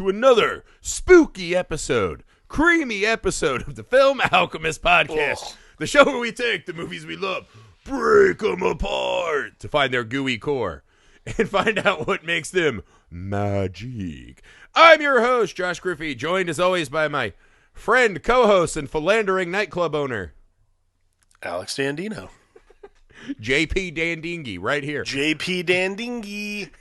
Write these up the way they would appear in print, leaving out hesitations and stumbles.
to another spooky episode, creamy episode of the Film Alchemist podcast. The show where we take the movies we love, break them apart to find their gooey core and find out what makes them magic. I'm your host, Josh Griffey, joined as always by my friend, co-host, and philandering nightclub owner, Alex Dandino. JP Dandingy, right here. JP Dandingy.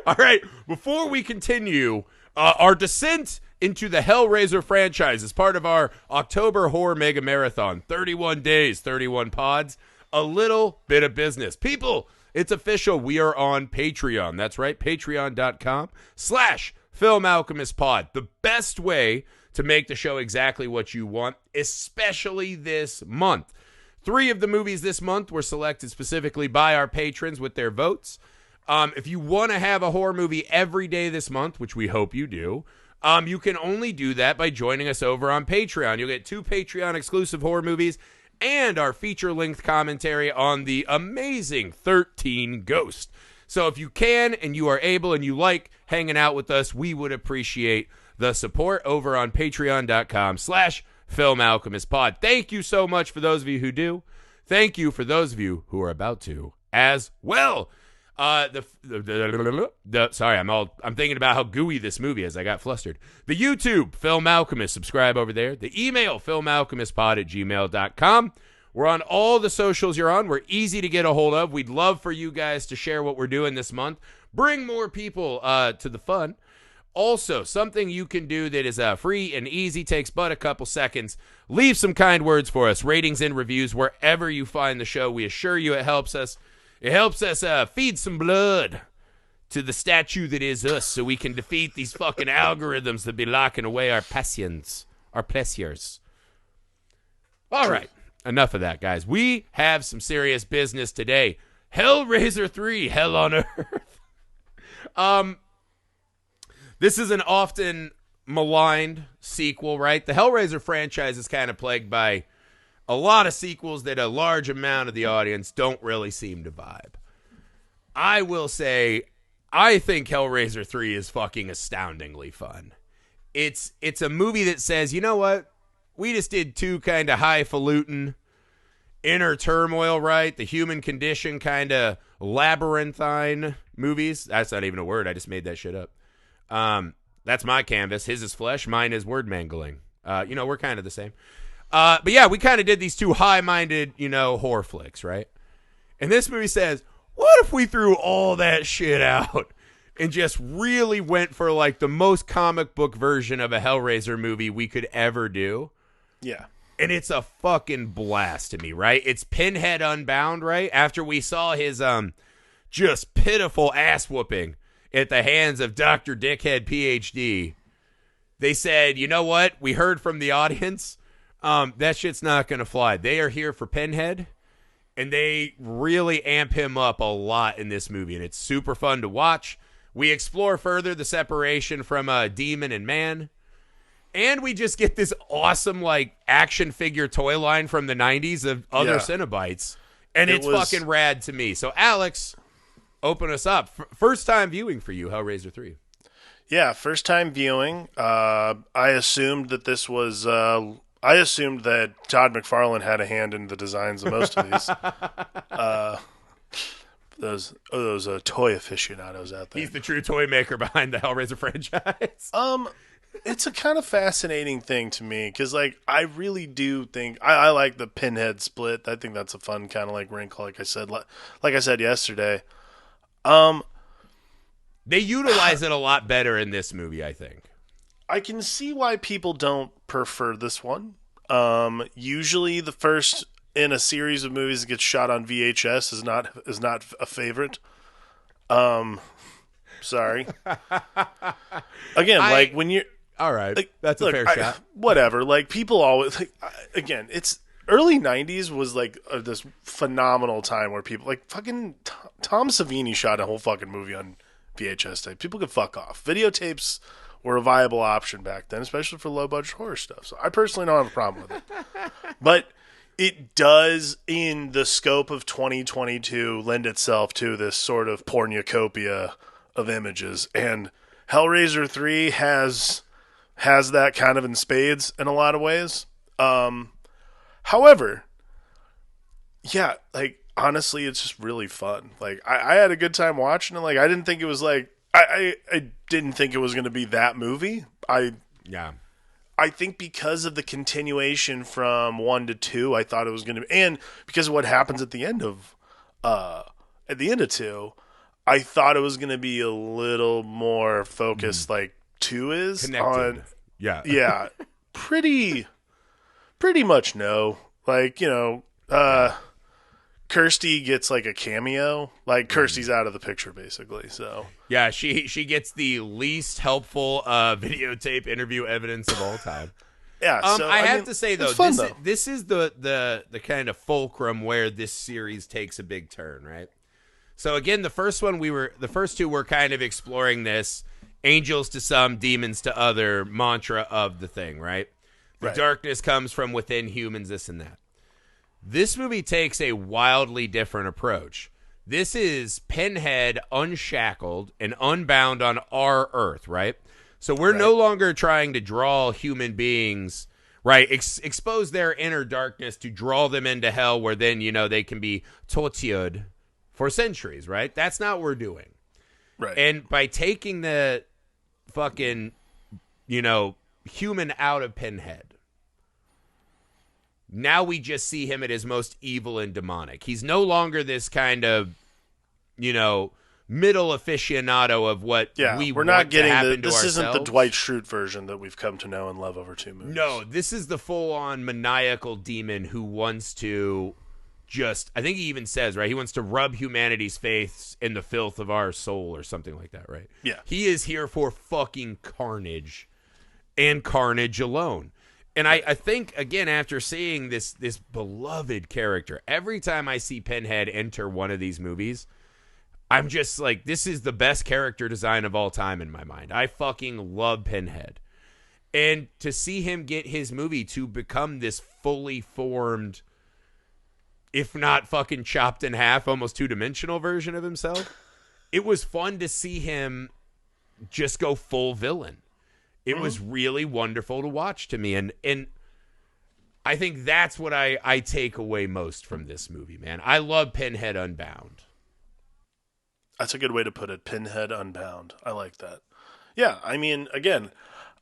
All right, before we continue, our descent into the Hellraiser franchise is part of our October Horror Mega Marathon. 31 days, 31 pods, a little bit of business. People, it's official. We are on Patreon. That's right, patreon.com/Film Alchemist Pod. The best way to make the show exactly what you want, especially this month. 3 of the movies this month were selected specifically by our patrons with their votes. If you want to have a horror movie every day this month, which we hope you do, you can only do that by joining us over on Patreon. You'll get 2 Patreon-exclusive horror movies and our feature-length commentary on the amazing 13 Ghost. So if you can and you are able and you like hanging out with us, we would appreciate the support over on patreon.com/Film Alchemist Pod. Thank you so much for those of you who do. Thank you for those of you who are about to as well. Sorry, I'm thinking about how gooey this movie is. I got flustered. The YouTube, Film Alchemist, subscribe over there. The email, filmalchemistpod@gmail.com. We're on all the socials you're on. We're easy to get a hold of. We'd love for you guys to share what we're doing this month. Bring more people to the fun. Also, something you can do that is free and easy, takes but a couple seconds. Leave some kind words for us, ratings and reviews wherever you find the show. We assure you it helps us. It helps us feed some blood to the statue that is us so we can defeat these fucking algorithms that be locking away our passions, our pleasures. All right, enough of that, guys. We have some serious business today. Hellraiser 3, Hell on Earth. This is an often maligned sequel, right? The Hellraiser franchise is kind of plagued by a lot of sequels that a large amount of the audience don't really seem to vibe. I will say, I think Hellraiser 3 is fucking astoundingly fun. It's a movie that says, you know what? We just did 2 kind of highfalutin inner turmoil, right? The human condition kind of labyrinthine movies. That's not even a word. I just made that shit up. That's my canvas. His is flesh. Mine is word mangling. We're kind of the same. But yeah, we kind of did these 2 high-minded, horror flicks, right? And this movie says, what if we threw all that shit out and just really went for like the most comic book version of a Hellraiser movie we could ever do? Yeah. And it's a fucking blast to me, right? It's Pinhead Unbound, right? After we saw his just pitiful ass whooping at the hands of Dr. Dickhead PhD, they said, you know what? We heard from the audience. That shit's not going to fly. They are here for Pinhead, and they really amp him up a lot in this movie, and it's super fun to watch. We explore further the separation from demon and man, and we just get this awesome like action figure toy line from the 90s of other Cenobites, and it's fucking rad to me. So, Alex, open us up. First time viewing for you, Hellraiser 3. Yeah, first time viewing. I assumed that this was... I assumed that Todd McFarlane had a hand in the designs of most of these. Those toy aficionados out there. He's the true toy maker behind the Hellraiser franchise. It's a kind of fascinating thing to me because, like, I really do think I like the Pinhead split. I think that's a fun kind of like wrinkle. Like I said yesterday. They utilize it a lot better in this movie, I think. I can see why people don't prefer this one. Usually the first in a series of movies that gets shot on VHS is not a favorite. Sorry. Again, when you're all right, like, that's a fair shot. Whatever. Like, people always again, it's early 90s was like this phenomenal time where people like fucking Tom Savini shot a whole fucking movie on VHS tape. People could fuck off. Videotapes were a viable option back then, especially for low-budget horror stuff. So I personally don't have a problem with it. But it does, in the scope of 2022, lend itself to this sort of pornucopia of images. And Hellraiser 3 has that kind of in spades in a lot of ways. However, yeah, like honestly, it's just really fun. Like I had a good time watching it. Like I didn't think it was like I didn't think it was going to be that movie. Yeah. I think because of the continuation from 1 to 2, I thought it was going to be, and because of what happens at the end of 2, I thought it was going to be a little more focused like 2 is Connected. on. Yeah. Yeah, pretty much no. Like, Kirsty gets like a cameo. Like Kirsty's out of the picture basically. So Yeah, she gets the least helpful videotape interview evidence of all time. yeah, so I have to say though, it's fun, this is the kind of fulcrum where this series takes a big turn, right? So again, the first two were kind of exploring this angels to some, demons to other mantra of the thing, right? The Right. darkness comes from within humans, this and that. This movie takes a wildly different approach. This is Pinhead unshackled and unbound on our Earth, right? So we're no longer trying to draw human beings, right? Expose their inner darkness to draw them into hell where then, they can be tortured for centuries, right? That's not what we're doing. right. And by taking the fucking, human out of Pinhead, now we just see him at his most evil and demonic. He's no longer this kind of, middle aficionado of what we're not getting to happen this to isn't the ourselves. Dwight Schrute version that we've come to know and love over 2 movies. No, this is the full-on maniacal demon who wants to I think he even says, right, he wants to rub humanity's face in the filth of our soul or something like that, right? Yeah. He is here for fucking carnage and carnage alone. And I think, again, after seeing this beloved character, every time I see Pinhead enter one of these movies, I'm just like, this is the best character design of all time in my mind. I fucking love Pinhead. And to see him get his movie to become this fully formed, if not fucking chopped in half, almost two-dimensional version of himself, it was fun to see him just go full villain. It was really wonderful to watch to me. And I think that's what I take away most from this movie, man. I love Pinhead Unbound. That's a good way to put it. Pinhead Unbound. I like that. Yeah, I mean, again,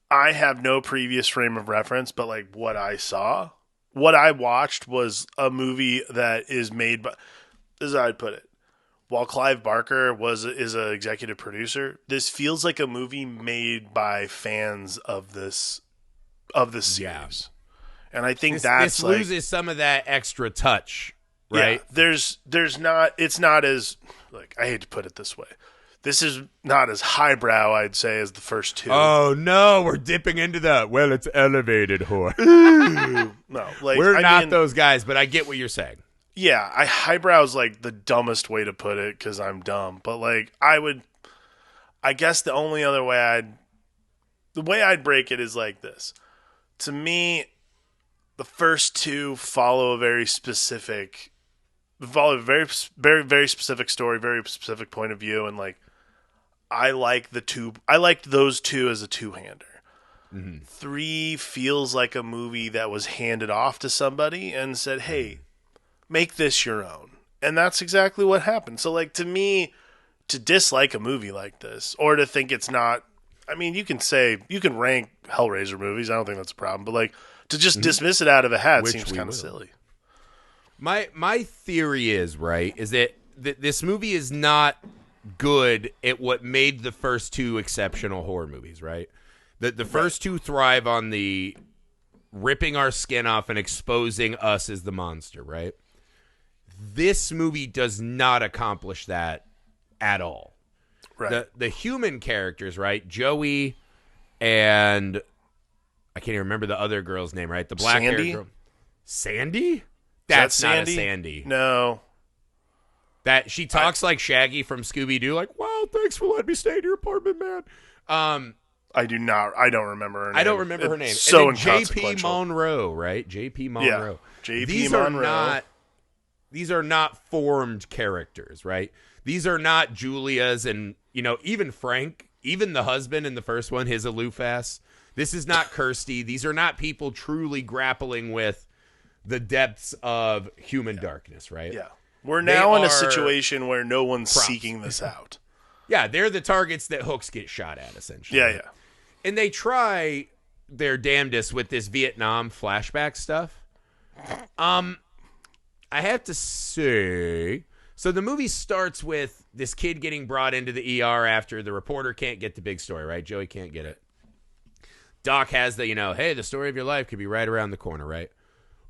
I have no previous frame of reference, but like what I watched was a movie that is made by, this is how I'd put it. While Clive Barker is an executive producer, this feels like a movie made by fans of this series. Yeah. And I think This loses some of that extra touch, right? Yeah, it's not as, like, I hate to put it this way. This is not as highbrow, I'd say, as the first 2. Oh, no, we're dipping into that. Well, it's elevated whore. No, like, We're not those guys, but I get what you're saying. Yeah, highbrow's like the dumbest way to put it because I'm dumb. But like I guess the only other way the way I'd break it is like this. To me, the first 2 follow a very specific very, very specific story, very specific point of view, and like I liked those 2 as a 2-hander. Mm-hmm. 3 feels like a movie that was handed off to somebody and said, "Hey, make this your own." And that's exactly what happened. So like to me, to dislike a movie like this or to think it's not, I mean, you can rank Hellraiser movies. I don't think that's a problem, but like to just dismiss it out of a hat seems kind of silly. My theory is that this movie is not good at what made the first 2 exceptional horror movies, right? The first 2 thrive on the ripping our skin off and exposing us as the monster, right? This movie does not accomplish that at all. Right. The human characters, right? Joey and I can't even remember the other girl's name, right? The black hair girl. Sandy? That's not a Sandy. No. That she talks like Shaggy from Scooby-Doo, like, "Wow, thanks for letting me stay in your apartment, man." I don't remember her name. I don't remember her name. So and then inconsequential. J.P. Monroe, right? J.P. Monroe. Yeah. J.P. Monroe. These are not formed characters, right? These are not Julia's and, even Frank even the husband in the first one, his aloof ass. This is not Kirsty. These are not people truly grappling with the depths of human darkness, right? Yeah. We're now in a situation where no one's seeking this out. Yeah, they're the targets that hooks get shot at, essentially. Yeah, yeah. And they try their damnedest with this Vietnam flashback stuff. I have to say, so the movie starts with this kid getting brought into the ER after the reporter can't get the big story, right? Joey can't get it. Doc has the, hey, the story of your life could be right around the corner, right?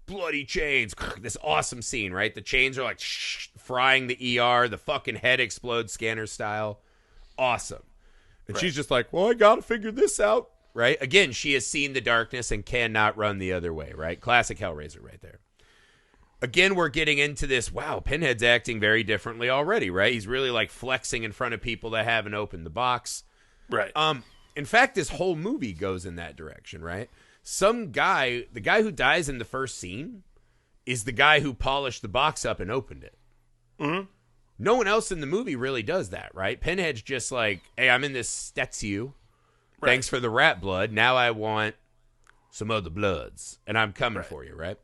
Bloody chains. This awesome scene, right? The chains are like frying the ER. The fucking head explodes scanner style. Awesome. And she's just like, well, I got to figure this out, right? Again, she has seen the darkness and cannot run the other way, right? Classic Hellraiser right there. Again, we're getting into this, wow, Pinhead's acting very differently already, right? He's really like flexing in front of people that haven't opened the box. Right. In fact, this whole movie goes in that direction, right? Some guy, the guy who dies in the first scene is the guy who polished the box up and opened it. Mm-hmm. No one else in the movie really does that, right? Pinhead's just like, hey, I'm in this statue. Right. Thanks for the rat blood. Now I want some other bloods, and I'm coming for you, right?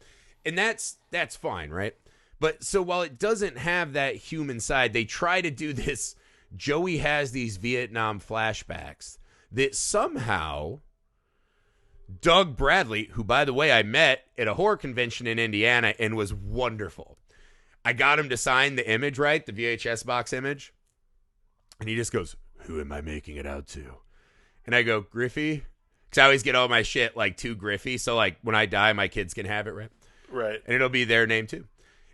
And that's fine, right? But so while it doesn't have that human side, they try to do this. Joey has these Vietnam flashbacks that somehow Doug Bradley, who, by the way, I met at a horror convention in Indiana and was wonderful. I got him to sign the image, right? The VHS box image. And he just goes, who am I making it out to? And I go, Griffey. Because I always get all my shit like to Griffey. So like when I die, my kids can have it, right? Right. And it'll be their name too.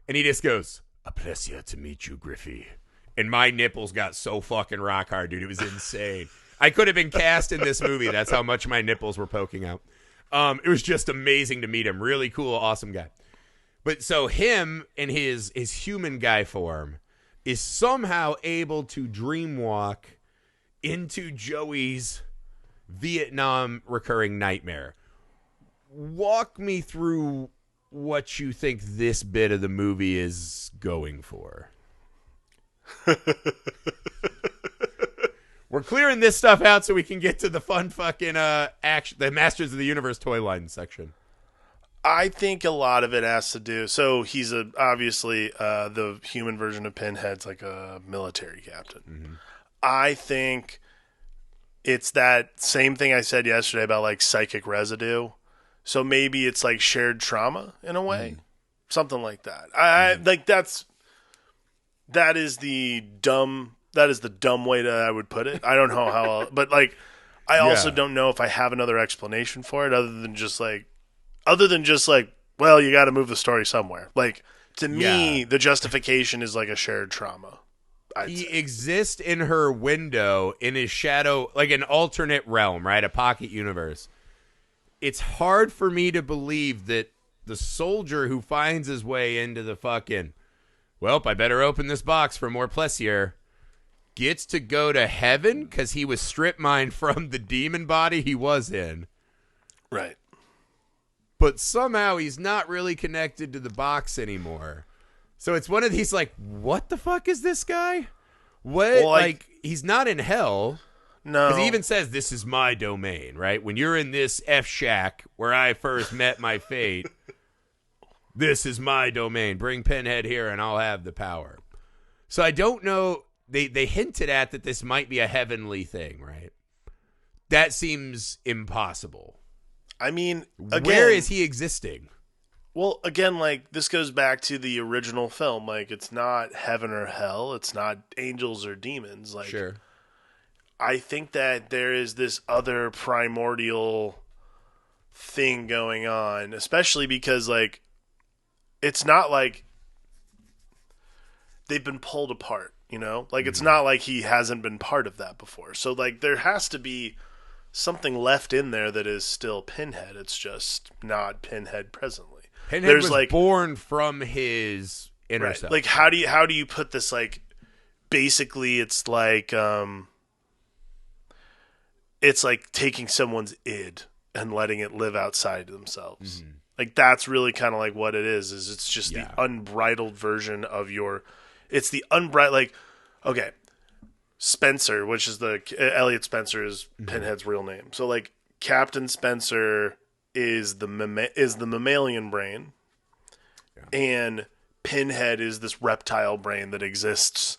And he just goes, a pleasure to meet you, Griffey. And my nipples got so fucking rock hard, dude. It was insane. I could have been cast in this movie. That's how much my nipples were poking out. It was just amazing to meet him. Really cool, awesome guy. But so him in his human guy form is somehow able to dreamwalk into Joey's Vietnam recurring nightmare. Walk me through what you think this bit of the movie is going for. We're clearing this stuff out so we can get to the fun fucking action, the Masters of the Universe toy line section. I think a lot of it has to do. So he's obviously the human version of Pinhead's like a military captain. Mm-hmm. I think it's that same thing I said yesterday about like psychic residue. So maybe it's like shared trauma in a way, something like that. I like that is the dumb way that I would put it. I don't know how, but like I also don't know if I have another explanation for it other than just like, well, you got to move the story somewhere. Like to me, the justification is like a shared trauma. He exists in her window in his shadow, like an alternate realm, right? A pocket universe. It's hard for me to believe that the soldier who finds his way into the fucking, well, I better open this box for more pleasure, gets to go to heaven because he was strip mined from the demon body he was in. Right. But somehow he's not really connected to the box anymore. So it's one of these like, what the fuck is this guy? What? Well, like he's not in hell. No. Because he even says, this is my domain, right? When you're in this F-shack where I first met my fate, this is my domain. Bring Pinhead here and I'll have the power. So I don't know. They hinted at that this might be a heavenly thing, right? That seems impossible. I mean, again, where is he existing? Well, again, like this goes back to the original film. Like it's not heaven or hell. It's not angels or demons. Like, sure. I think that there is this other primordial thing going on, especially because like it's not like they've been pulled apart, you know? Like it's not like he hasn't been part of that before. So like there has to be something left in there that is still Pinhead. It's just not Pinhead presently. Pinhead was like born from his inner self. Like how do you put this like basically it's like taking someone's id and letting it live outside themselves. Mm-hmm. Like that's really kind of like what it is it's just the unbridled version of it's the unbridled, like, okay. Spencer, which is Elliot Spencer is Pinhead's real name. So like Captain Spencer is the mammalian brain, and Pinhead is this reptile brain that exists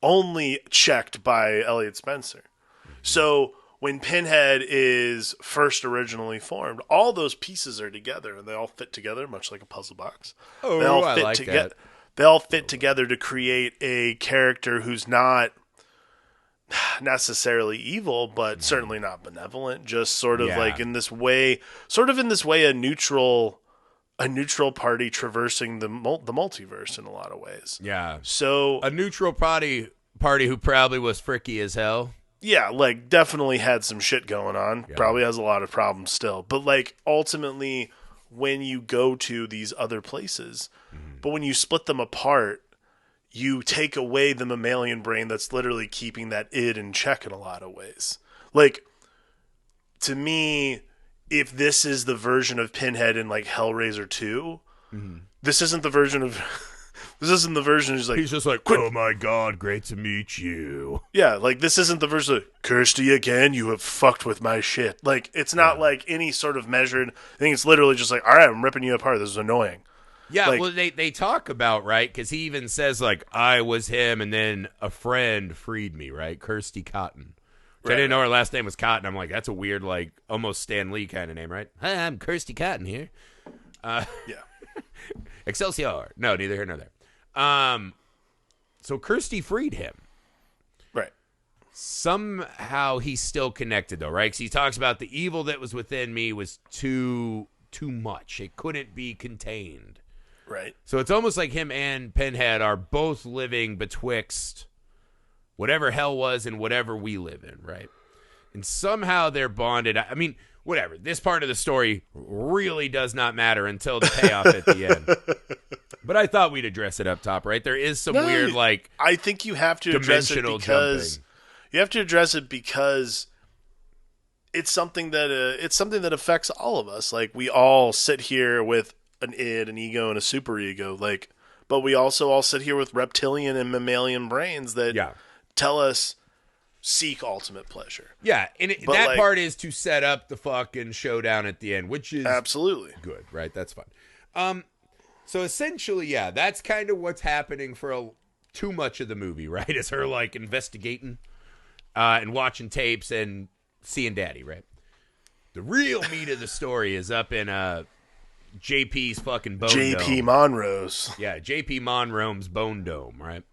only checked by Elliot Spencer. So when Pinhead is first originally formed, all those pieces are together and they all fit together, much like a puzzle box. Oh, they all I fit like that. They all fit together to create a character who's not necessarily evil, but certainly not benevolent. Just sort of like in this way, a neutral party traversing the multiverse in a lot of ways. Yeah. So a neutral party who probably was fricky as hell. Yeah, like definitely had some shit going on. Yeah. Probably has a lot of problems still. But like ultimately when you go to these other places, but when you split them apart, you take away the mammalian brain that's literally keeping that id in check in a lot of ways. Like, to me, if this is the version of Pinhead in like Hellraiser 2, this isn't the version of... This isn't the version who's like... He's just like, oh my god, great to meet you. Yeah, like this isn't the version of, Kirsty again, you have fucked with my shit. Like, it's not like any sort of measured... I think it's literally just like, alright, I'm ripping you apart, this is annoying. Yeah, like, well, they talk about, right, because he even says, like, I was him, and then a friend freed me, right? Kirsty Cotton. Which I didn't know her last name was Cotton. I'm like, that's a weird, like, almost Stan Lee kind of name, right? Hi, I'm Kirsty Cotton here. Yeah. Excelsior. No, neither here nor there. So Kirsty freed him. Right. Somehow he's still connected, though, right? Because he talks about the evil that was within me was too much. It couldn't be contained. Right. So it's almost like him and Pinhead are both living betwixt whatever hell was and whatever we live in, right? And somehow they're bonded. I mean, whatever. This part of the story really does not matter until the payoff at the end. But I thought we'd address it up top, right? There is some weird, like, I think you have to address it because jumping. You have to address it because it's something that affects all of us. Like, we all sit here with an id, an ego, and a superego. Like, but we also all sit here with reptilian and mammalian brains that tell us seek ultimate pleasure. Yeah, and that part is to set up the fucking showdown at the end, which is absolutely good, right? That's fun. So essentially, yeah, that's kind of what's happening for too much of the movie, right? Is her like investigating and watching tapes and seeing Daddy, right? The real meat of the story is up in JP's fucking bone dome. JP Monroe's. Yeah, JP Monroe's bone dome, right?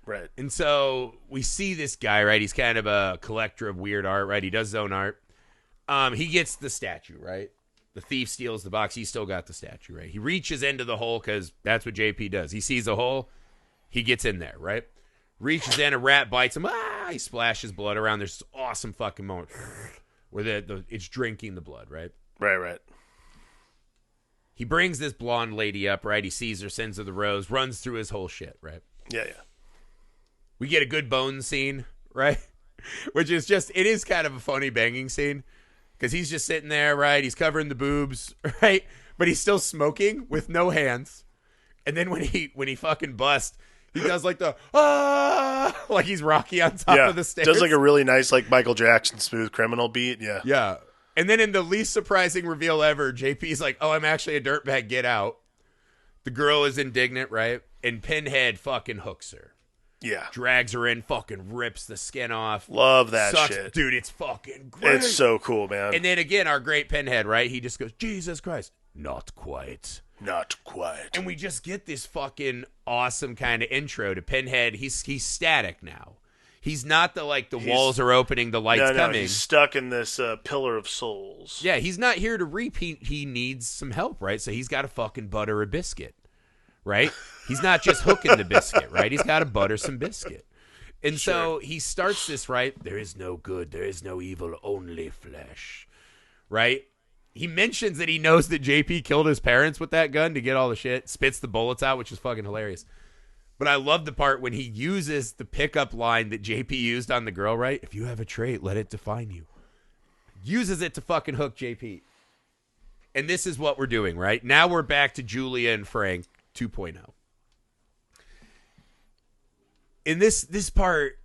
Right. And so we see this guy, right? He's kind of a collector of weird art, right? He does his own art. He gets the statue, right? The thief steals the box. He's still got the statue, right? He reaches into the hole because that's what JP does. He sees a hole. He gets in there, right? Reaches in, a rat bites him. He splashes blood around. There's this awesome fucking moment where it's drinking the blood, right? Right. He brings this blonde lady up, right? He sees her, sends her the rose, runs through his whole shit, right? Yeah. We get a good bone scene, right? Which is just, it is kind of a funny banging scene because he's just sitting there, right? He's covering the boobs, right? But he's still smoking with no hands. And then when he fucking busts, he does like the, like he's Rocky on top of the stairs. Does like a really nice like Michael Jackson Smooth Criminal beat, yeah. Yeah. And then in the least surprising reveal ever, JP's like, oh, I'm actually a dirtbag, get out. The girl is indignant, right? And Pinhead fucking hooks her. Yeah. Drags her in, fucking rips the skin off. Love that shit. Dude, it's fucking great. It's so cool, man. And then again, our great Pinhead, right? He just goes, Jesus Christ. Not quite. Not quite. And we just get this fucking awesome kind of intro to Pinhead. He's static now. He's not the walls are opening, the lights coming. He's stuck in this pillar of souls. Yeah, he's not here to repeat. He needs some help, right? So he's got to fucking butter a biscuit, right? He's not just hooking the biscuit, right? He's got to butter some biscuit. And so he starts this, right? There is no good, there is no evil, only flesh, right? He mentions that he knows that JP killed his parents with that gun to get all the shit, spits the bullets out, which is fucking hilarious. But I love the part when he uses the pickup line that JP used on the girl, right? If you have a trait, let it define you. Uses it to fucking hook JP. And this is what we're doing, right? Now we're back to Julia and Frank 2.0. In this part,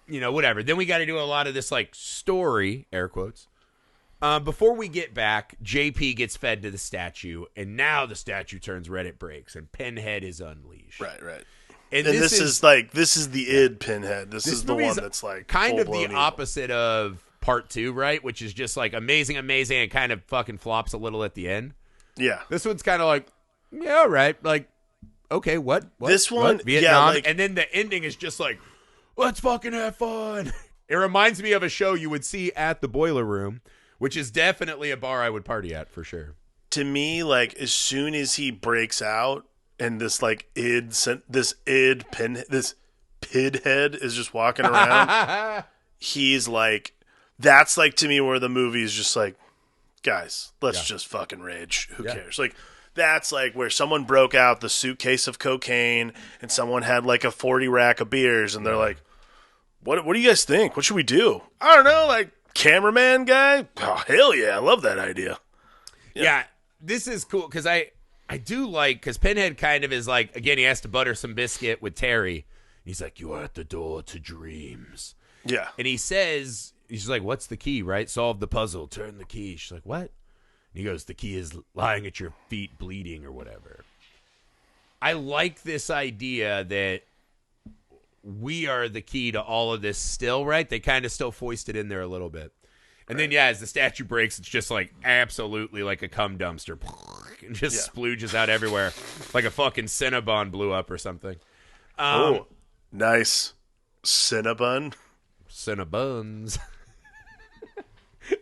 whatever. Then we got to do a lot of this like story, air quotes. Before we get back, JP gets fed to the statue, and now the statue turns red, it breaks, and Pinhead is unleashed. Right. And this is the id Pinhead. This is the one that's like kind of the evil. opposite of part 2, right? Which is just like amazing, and kind of fucking flops a little at the end. Yeah. This one's kind of like, yeah, all right. Like, okay, what? This one, Vietnam. And then the ending is just like, let's fucking have fun. It reminds me of a show you would see at the Boiler Room, which is definitely a bar I would party at for sure. To me, like, as soon as he breaks out and this like this Pidhead is just walking around, he's like, that's like to me where the movie is just like, guys, let's just fucking rage. Who cares? Like, that's like where someone broke out the suitcase of cocaine and someone had like a 40 rack of beers and they're like, what do you guys think? What should we do? I don't know, like cameraman guy? Oh, hell yeah, I love that idea. Yeah, this is cool because I do like, because Pinhead kind of is like, again, he has to butter some biscuit with Terry. He's like, you are at the door to dreams. Yeah. And he says, he's like, what's the key, right? Solve the puzzle, turn the key. She's like, what? And he goes, the key is lying at your feet bleeding or whatever. I like this idea that we are the key to all of this still, right? They kind of still foist it in there a little bit. And then, as the statue breaks, it's just like absolutely like a cum dumpster. And just splooges out everywhere. Like a fucking Cinnabon blew up or something. Oh, nice. Cinnabon? Cinnabuns.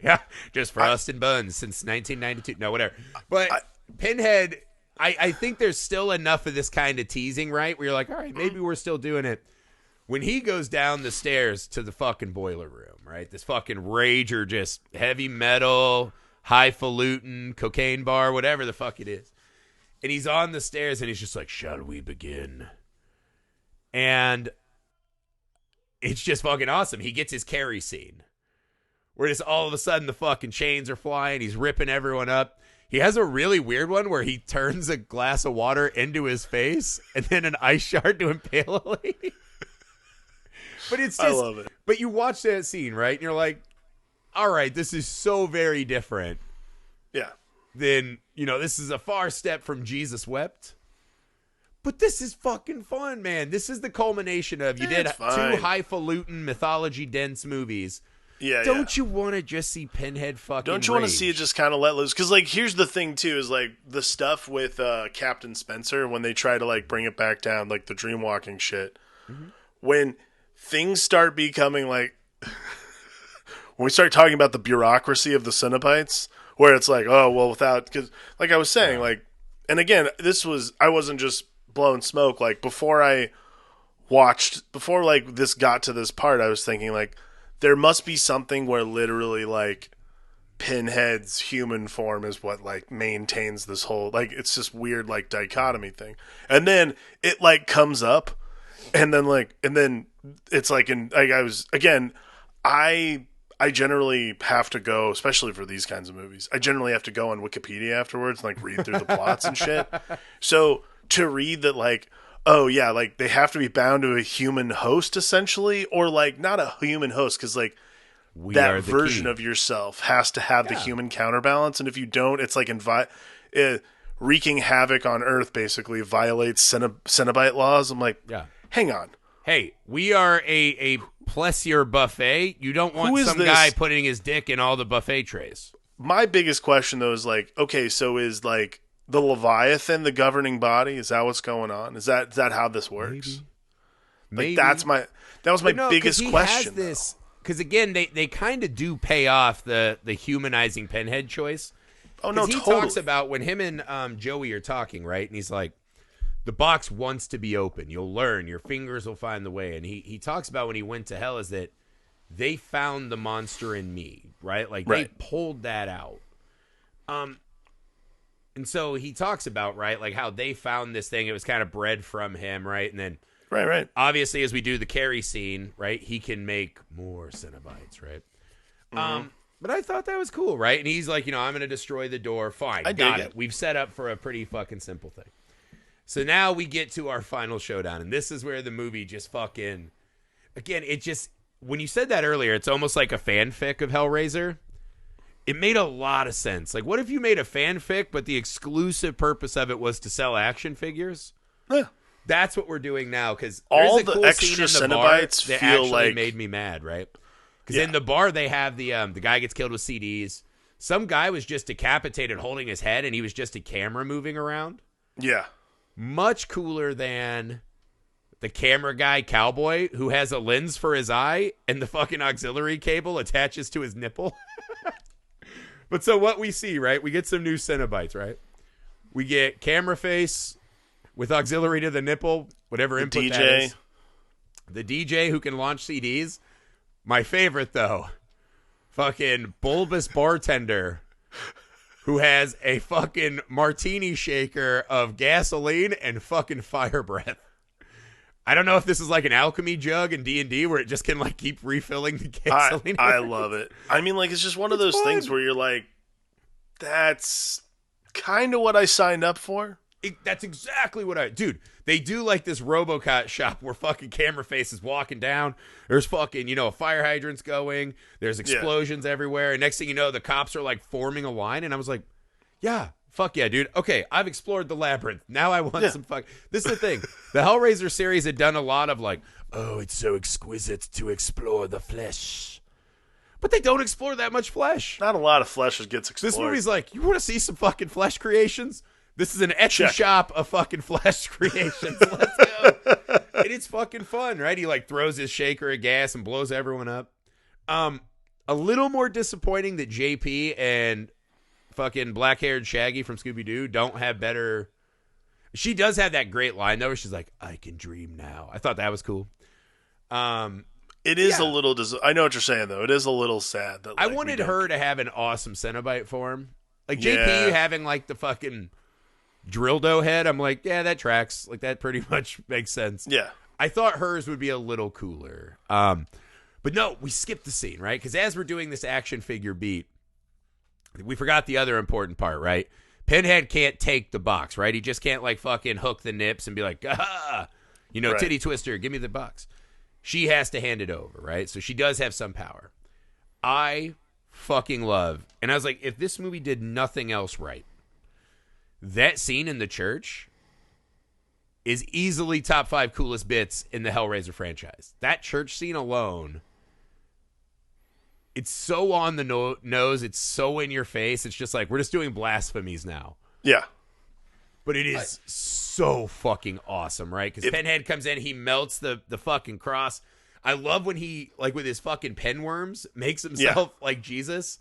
Yeah, just frost and buns since 1992. No, whatever. But Pinhead, I think there's still enough of this kind of teasing, right? Where you're like, all right, maybe we're still doing it. When he goes down the stairs to the fucking boiler room, right? This fucking rager, just heavy metal, highfalutin, cocaine bar, whatever the fuck it is. And he's on the stairs and he's just like, shall we begin? And it's just fucking awesome. He gets his Carrie scene where just all of a sudden the fucking chains are flying. He's ripping everyone up. He has a really weird one where he turns a glass of water into his face and then an ice shard to impale a lady. But it's just, I love it. But you watch that scene, right? And you're like, all right, this is so very different. Yeah. Then, this is a far step from Jesus Wept. But this is fucking fun, man. This is the culmination of, you did 2 highfalutin, mythology-dense movies. Yeah, Don't you want to just see Pinhead fucking Don't you want to see it just kind of let loose? Because, like, here's the thing, too, is, like, the stuff with Captain Spencer, when they try to, like, bring it back down, like, the dream-walking shit. Mm-hmm. When things start becoming, like, when we start talking about the bureaucracy of the Cenobites, where it's like, oh, well, without, because, like I was saying, like, and again, I wasn't just blowing smoke, like, before, like, this got to this part, I was thinking, like, there must be something where literally, like, Pinhead's human form is what, like, maintains this whole, like, it's this weird, like, dichotomy thing. And then it, like, comes up, and then it's like, I generally have to go, especially for these kinds of movies, I generally have to go on Wikipedia afterwards and, like, read through the plots and shit. So to read that, like, oh yeah, like, they have to be bound to a human host, essentially, or, like, not a human host, because, like, that version of yourself has to have the human counterbalance, and if you don't, it's like wreaking havoc on Earth, basically, violates Cenobite laws. I'm like, hang on. Hey, we are a pleasure buffet. You don't want some guy putting his dick in all the buffet trays. My biggest question, though, is, like, okay, so is, like, the Leviathan the governing body? Is that what's going on? Is that how this works? Maybe. Like, that was my biggest question. Because, again, they kind of do pay off the humanizing Pinhead choice. Oh, no, he totally. talks about when him and Joey are talking, right? And he's like, the box wants to be open. You'll learn. Your fingers will find the way. And he talks about when he went to hell is that they found the monster in me, right? Like, they pulled that out. And so he talks about, right, like how they found this thing. It was kind of bred from him, right? And then, right. Obviously, as we do the Carrie scene, right, he can make more Cenobites, right? Mm-hmm. But I thought that was cool, right? And he's like, I'm going to destroy the door. Fine, got it. We've set up for a pretty fucking simple thing. So now we get to our final showdown, and this is where the movie just fucking, again, it just, when you said that earlier, it's almost like a fanfic of Hellraiser. It made a lot of sense. Like, what if you made a fanfic, but the exclusive purpose of it was to sell action figures? Yeah. That's what we're doing now, because all a the cool extra scene in the bar Cenobites that feel actually like made me mad, right? Because in the bar they have the guy gets killed with CDs. Some guy was just decapitated holding his head, and he was just a camera moving around. Yeah. Much cooler than the camera guy cowboy who has a lens for his eye and the fucking auxiliary cable attaches to his nipple. But so what we see, right? We get some new Cenobites, right? We get camera face with auxiliary to the nipple, whatever input DJ. that is. The DJ who can launch CDs. My favorite, though, fucking bulbous bartender who has a fucking martini shaker of gasoline and fucking fire breath. I don't know if this is like an alchemy jug in D&D where it just can like keep refilling the gasoline. I love it. I mean, like, it's just one of those things where you're like, that's kind of what I signed up for. That's exactly what dude, they do like this RoboCop shop where fucking camera face is walking down. There's fucking, you know, fire hydrants going. There's explosions everywhere. And next thing you know, the cops are like forming a line. And I was like, yeah, fuck yeah, dude. Okay, I've explored the labyrinth. Now I want some fuck. This is the thing. The Hellraiser series had done a lot of like, oh, it's so exquisite to explore the flesh. But they don't explore that much flesh. Not a lot of flesh gets explored. This movie's like, you want to see some fucking flesh creations? This is an Etsy shop of fucking flesh creations. Let's go. And it's fucking fun, right? He like throws his shaker of gas and blows everyone up. A little more disappointing that JP and fucking black-haired Shaggy from Scooby-Doo don't have better. She does have that great line though where she's like, I can dream now. I thought that was cool. It is a little I know what you're saying though. It is a little sad that like, I wanted her to have an awesome Cenobite form. Like JP having like the fucking Drildo head, I'm like, yeah, that tracks. Like that pretty much makes sense. Yeah. I thought hers would be a little cooler. But no, we skipped the scene, right? Because as we're doing this action figure beat, we forgot the other important part, right? Pinhead can't take the box, right? He just can't like fucking hook the nips and be like, ah, you know, titty twister, give me the box. She has to hand it over, right? So she does have some power. I fucking love, and I was like, if this movie did nothing else right, that scene in the church is easily top 5 coolest bits in the Hellraiser franchise. That church scene alone, it's so on the nose. It's so in your face. It's just like, we're just doing blasphemies now. Yeah. But it is so fucking awesome, right? Because Pinhead comes in, he melts the fucking cross. I love when he, like with his fucking penworms, makes himself like Jesus.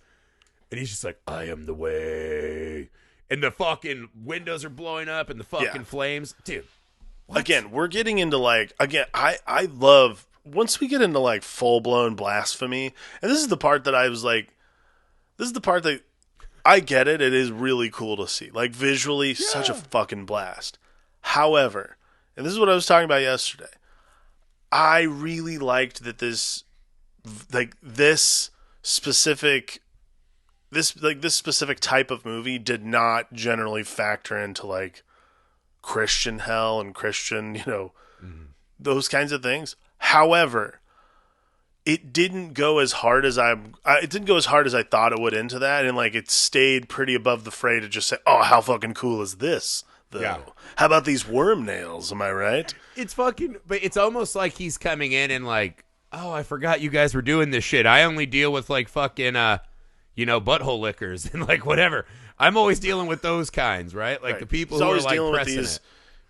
And he's just like, I am the way. And the fucking windows are blowing up and the fucking flames. Dude. What? Again, we're getting into like, I love, once we get into like full blown blasphemy, and this is the part that I was like, this is the part that I get it. It is really cool to see. Like visually, such a fucking blast. However, and this is what I was talking about yesterday, I really liked that this specific type of movie did not generally factor into like Christian hell and Christian, you know, those kinds of things. However, it didn't go as hard as I thought it would into that, and like it stayed pretty above the fray to just say, "Oh, how fucking cool is this?" Though. Yeah. How about these worm nails? Am I right? It's fucking, but it's almost like he's coming in and like, "Oh, I forgot you guys were doing this shit. I only deal with like fucking you know, butthole lickers and like whatever. I'm always dealing with those kinds, right? Like the people who are like dealing pressing with these it.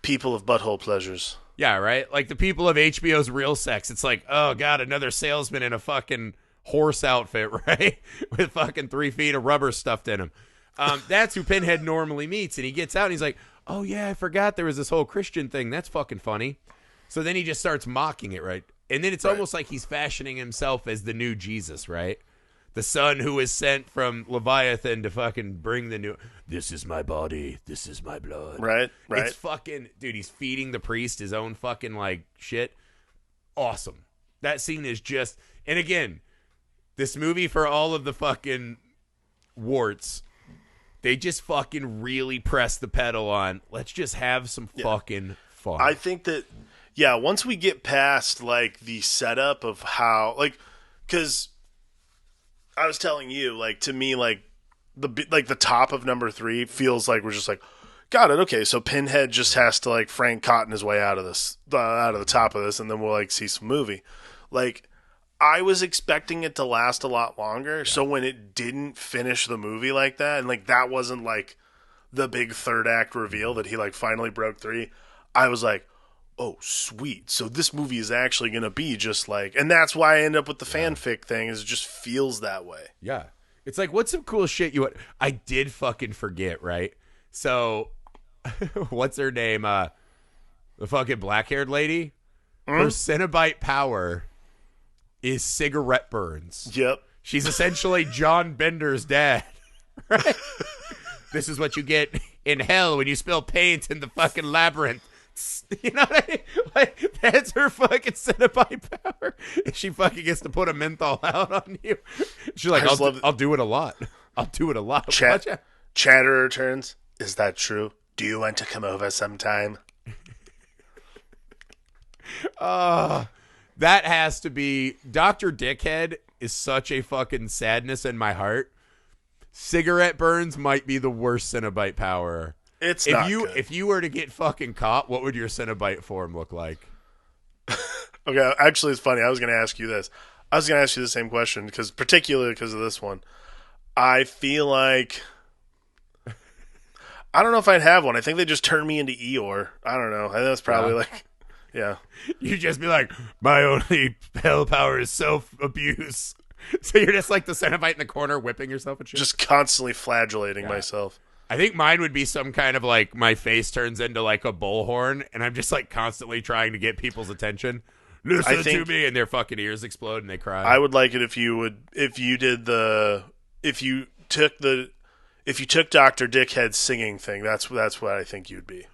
People of butthole pleasures. Yeah, right? Like the people of HBO's Real Sex. It's like, oh God, another salesman in a fucking horse outfit, right? With fucking 3 feet of rubber stuffed in him. That's who Pinhead normally meets. And he gets out and he's like, oh yeah, I forgot there was this whole Christian thing. That's fucking funny. So then he just starts mocking it, right? And then it's almost like he's fashioning himself as the new Jesus, right? The son who is sent from Leviathan to fucking bring the new, this is my body, this is my blood. Right. It's fucking, dude, he's feeding the priest his own fucking, like, shit. Awesome. That scene is just, and again, this movie, for all of the fucking warts, they just fucking really press the pedal on, let's just have some fucking fun. I think that, yeah, once we get past like the setup of how like, because I was telling you like to me like the top of number 3 feels like we're just like got it, okay, so Pinhead just has to like Frank Cotton his way out of this out of the top of this, and then we'll like see some movie. Like I was expecting it to last a lot longer, so when it didn't finish the movie like that, and like that wasn't like the big third act reveal that he like finally broke 3, I was like, oh sweet, so this movie is actually gonna be just like, and that's why I end up with the fanfic thing, is it just feels that way. Yeah. It's like, what's some cool shit I did fucking forget, right? So, what's her name? The fucking black-haired lady? Her Cenobite power is cigarette burns. Yep. She's essentially John Bender's dad, right? This is what you get in hell when you spill paint in the fucking labyrinth. You know what I mean? Like, that's her fucking Cenobite power. She fucking gets to put a menthol out on you. She's like, I'll do it a lot. I'll do it a lot. Chatter returns. Is that true? Do you want to come over sometime? That has to be... Dr. Dickhead is such a fucking sadness in my heart. Cigarette burns might be the worst Cenobite power. It's not good. If you were to get fucking caught, what would your Cenobite form look like? Okay, actually, it's funny. I was going to ask you this. I was going to ask you the same question, particularly because of this one. I feel like... I don't know if I'd have one. I think they just turned me into Eeyore. I don't know. I think that's probably like... Yeah. You just be like, my only hell power is self-abuse. So you're just like the Cenobite in the corner whipping yourself and shit? Just constantly flagellating myself. I think mine would be some kind of like my face turns into like a bullhorn and I'm just like constantly trying to get people's attention. Listen to me, and their fucking ears explode and they cry. I would like it if you took Dr. Dickhead's singing thing. That's what I think you'd be.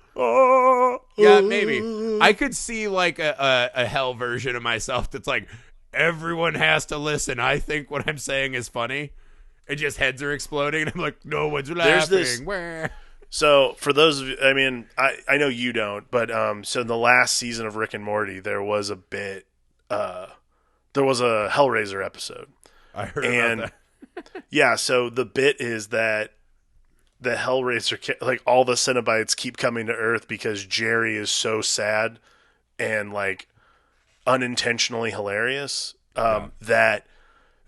Yeah, maybe. I could see like a hell version of myself that's like, everyone has to listen. I think what I'm saying is funny. And just heads are exploding, and I'm like, no one's laughing. So for those of you, I mean, I know you don't, but so in the last season of Rick and Morty, there was a bit, there was a Hellraiser episode. I heard about that. Yeah, so the bit is that the Hellraiser, like all the Cenobites keep coming to Earth because Jerry is so sad and like unintentionally hilarious that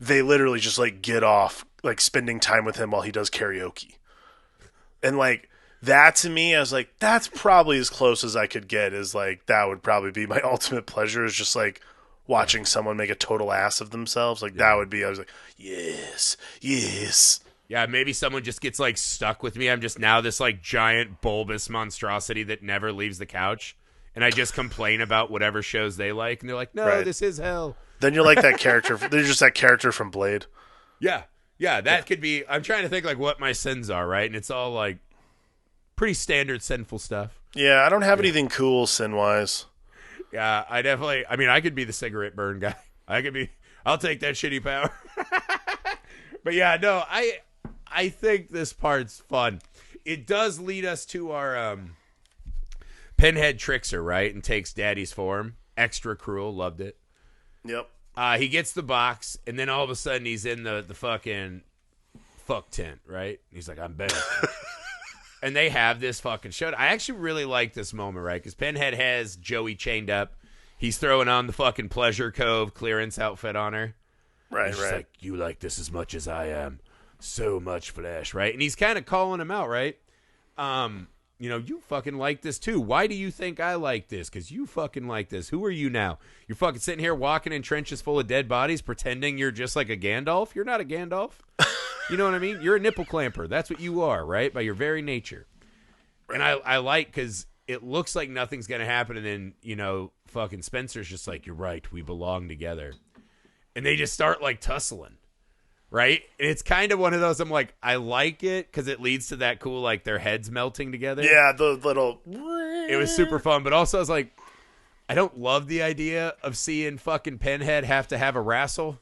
they literally just like get off like spending time with him while he does karaoke. And like that to me, I was like, that's probably as close as I could get, is like that would probably be my ultimate pleasure, is just like watching someone make a total ass of themselves. Like that would be, I was like, yes. Yeah, maybe someone just gets like stuck with me. I'm just now this like giant bulbous monstrosity that never leaves the couch. And I just complain about whatever shows they like. And they're like, no, this is hell. Then you're like that character. They're just that character from Blade. Yeah, that could be. I'm trying to think like what my sins are, right? And it's all like pretty standard sinful stuff. Yeah, I don't have anything cool sin-wise. Yeah, I could be the cigarette burn guy. I'll take that shitty power. But yeah, no, I think this part's fun. It does lead us to our Pinhead tricks her, right? And takes Daddy's form. Extra cruel, loved it. Yep. He gets the box, and then all of a sudden he's in the fucking fuck tent, right? He's like, I'm back. And they have this fucking show. I actually really like this moment, right? Because Pinhead has Joey chained up. He's throwing on the fucking Pleasure Cove clearance outfit on her. Right. Like, you like this as much as I am. So much flesh, right? And he's kind of calling him out, right? You fucking like this too. Why do you think I like this? Because you fucking like this. Who are you now? You're fucking sitting here walking in trenches full of dead bodies pretending you're just like a Gandalf? You're not a Gandalf. You know what I mean? You're a nipple clamper. That's what you are, right? By your very nature. Right. And I like, because it looks like nothing's going to happen. And then, fucking Spencer's just like, you're right. We belong together. And they just start like tussling. Right? And it's kind of one of those, I'm like, I like it because it leads to that cool, like, their heads melting together. Yeah, the little... It was super fun, but also I was like, I don't love the idea of seeing fucking Pinhead have to have a wrestle.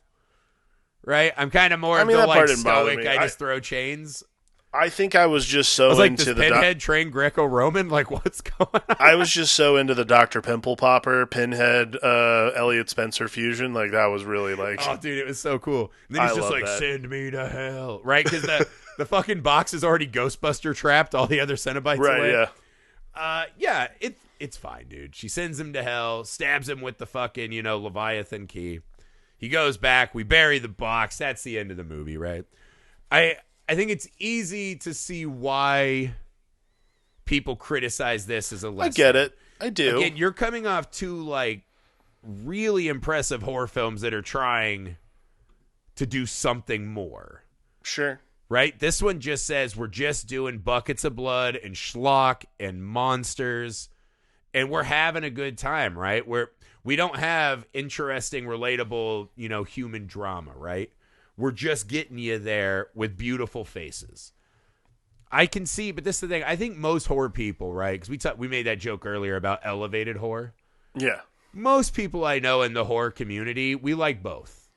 Right? I'm kind of more of the, like, stoic, I just throw chains. I think I was just so I was like, into does the Pinhead train Greco-Roman? Like, what's going on? I was just so into the Dr. Pimple Popper, Pinhead, Elliot Spencer fusion. Like, that was really like. Oh, dude, it was so cool. And then he's I just love like, that. send me to hell. Right? Because the fucking box is already Ghostbuster trapped, all the other Cenobites Right, away. yeah. Yeah, it's fine, dude. She sends him to hell, stabs him with the fucking, Leviathan key. He goes back. We bury the box. That's the end of the movie, right? I think it's easy to see why people criticize this as a lesson. I get it. I do. Again, you're coming off two, like, really impressive horror films that are trying to do something more. Sure. Right? This one just says we're just doing buckets of blood and schlock and monsters, and we're having a good time, right? We don't have interesting, relatable, human drama, right? We're just getting you there with beautiful faces. I can see, but this is the thing. I think most horror people, right? Because we made that joke earlier about elevated horror. Yeah. Most people I know in the horror community, we like both.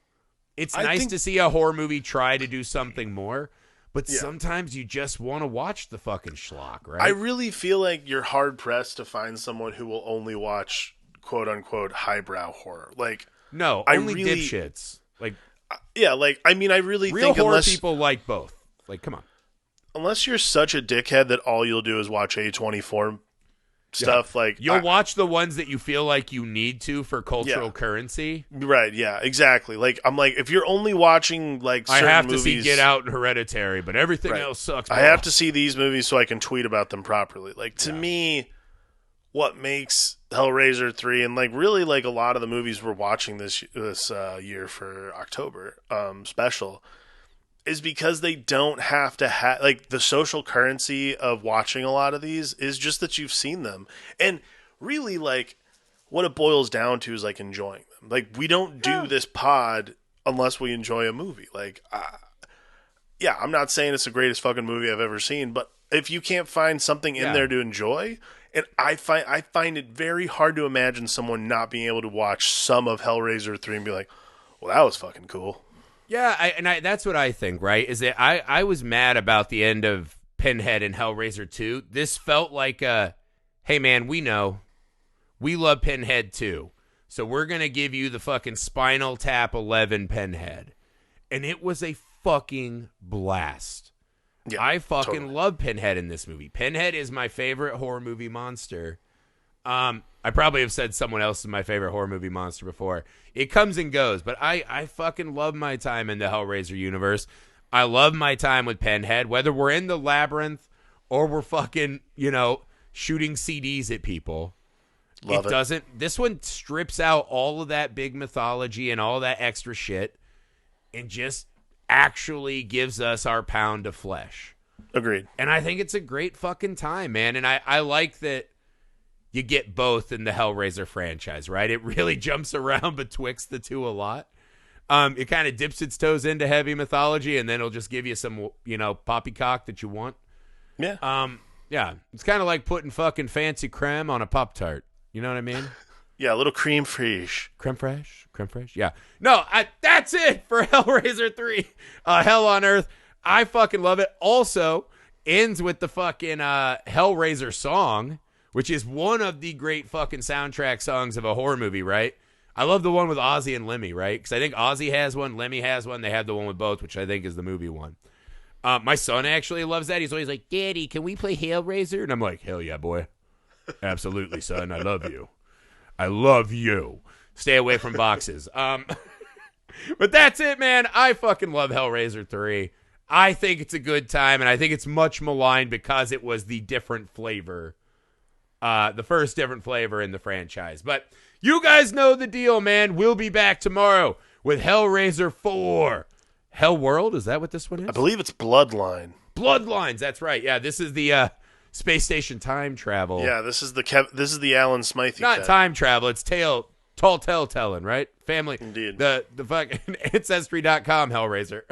It's nice to see a horror movie try to do something more, but sometimes you just want to watch the fucking schlock, right? I really feel like you're hard pressed to find someone who will only watch quote unquote highbrow horror. Like, no, only dipshits. Like, yeah, like, I mean, I really real think horror people like both. Like, come on. Unless you're such a dickhead that all you'll do is watch A24 stuff, like you'll watch the ones that you feel like you need to for cultural currency. Right, yeah, exactly. Like, I'm like, if you're only watching like certain I have to movies, see Get Out and Hereditary, but everything else sucks. I have to see these movies so I can tweet about them properly. Like, to me, what makes Hellraiser 3 and like really like a lot of the movies we're watching this year for October special is because they don't have to have like the social currency of watching a lot of these is just that you've seen them. And really, like, what it boils down to is like enjoying them. Like, we don't do this pod unless we enjoy a movie. Like, I'm not saying it's the greatest fucking movie I've ever seen, but if you can't find something in there to enjoy, and I find it very hard to imagine someone not being able to watch some of Hellraiser 3 and be like, well, that was fucking cool. Yeah, that's what I think, right? Is that I was mad about the end of Pinhead and Hellraiser 2. This felt like hey man, we know. We love Pinhead too. So we're going to give you the fucking Spinal Tap 11 Pinhead. And it was a fucking blast. Yeah, I fucking love Pinhead in this movie. Pinhead is my favorite horror movie monster. I probably have said someone else is my favorite horror movie monster before. It comes and goes, but I fucking love my time in the Hellraiser universe. I love my time with Pinhead, whether we're in the labyrinth or we're fucking, shooting CDs at people. It doesn't. This one strips out all of that big mythology and all that extra shit and just actually gives us our pound of flesh. Agreed. And I think it's a great fucking time, man. And I like that you get both in the Hellraiser franchise, right? It really jumps around betwixt the two a lot. It kind of dips its toes into heavy mythology, and then it'll just give you some, poppycock that you want. Yeah. Yeah. It's kind of like putting fucking fancy creme on a Pop-Tart. You know what I mean? Yeah, a little creme fraiche. Creme fraiche? Yeah. No, that's it for Hellraiser 3. Hell on Earth. I fucking love it. Also, ends with the fucking Hellraiser song, which is one of the great fucking soundtrack songs of a horror movie, right? I love the one with Ozzy and Lemmy, right? Because I think Ozzy has one, Lemmy has one. They have the one with both, which I think is the movie one. My son actually loves that. He's always like, Daddy, can we play Hellraiser? And I'm like, hell yeah, boy. Absolutely, son. I love you. I love you. Stay away from boxes. But that's it, man. I fucking love Hellraiser 3. I think it's a good time, and I think it's much maligned because it was the different flavor. The first different flavor in the franchise. But you guys know the deal, man. We'll be back tomorrow with Hellraiser 4. Hell World? Is that what this one is? I believe it's Bloodline. Bloodlines, that's right. Yeah, this is the space station time travel. Yeah, this is the Alan Smythe. Not time travel, it's tall tale telling, right? Family. Indeed. The fucking Ancestry.com Hellraiser.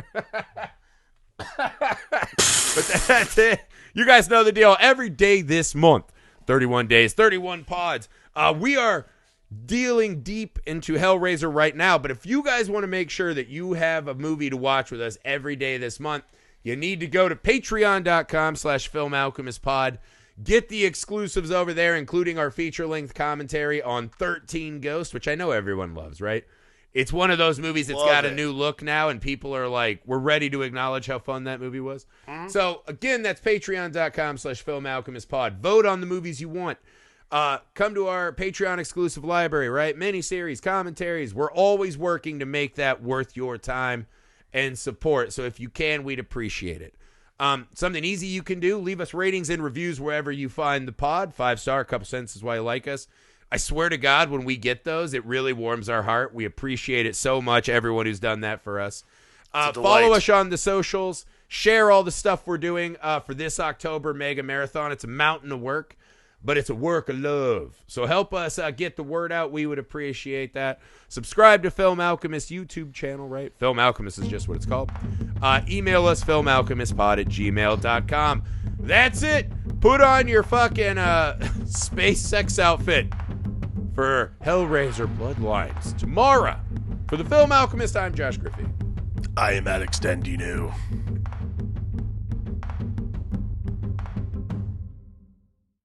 But that's it. You guys know the deal. Every day this month, 31 days, 31 pods. We are dealing deep into Hellraiser right now, but if you guys want to make sure that you have a movie to watch with us every day this month, you need to go to patreon.com/filmalchemistpod. Get the exclusives over there, including our feature-length commentary on 13 Ghosts, which I know everyone loves, right? It's one of those movies that's got a new look now, and people are like, we're ready to acknowledge how fun that movie was. So, again, that's patreon.com/filmalchemistpod. Vote on the movies you want. Come to our Patreon exclusive library, right? Miniseries, commentaries. We're always working to make that worth your time and support. So if you can, we'd appreciate it. Something easy you can do, leave us ratings and reviews wherever you find the pod. 5-star, a couple cents is why you like us. I swear to God, when we get those, it really warms our heart. We appreciate it so much, everyone who's done that for us. Follow us on the socials. Share all the stuff we're doing for this October Mega Marathon. It's a mountain of work, but it's a work of love. So help us get the word out. We would appreciate that. Subscribe to Film Alchemist YouTube channel, right? Film Alchemist is just what it's called. Email us, filmalchemistpod@gmail.com. That's it. Put on your fucking space sex outfit for Hellraiser Bloodlines tomorrow. For the Film Alchemist, I'm Josh Griffey. I am Alex Dandino.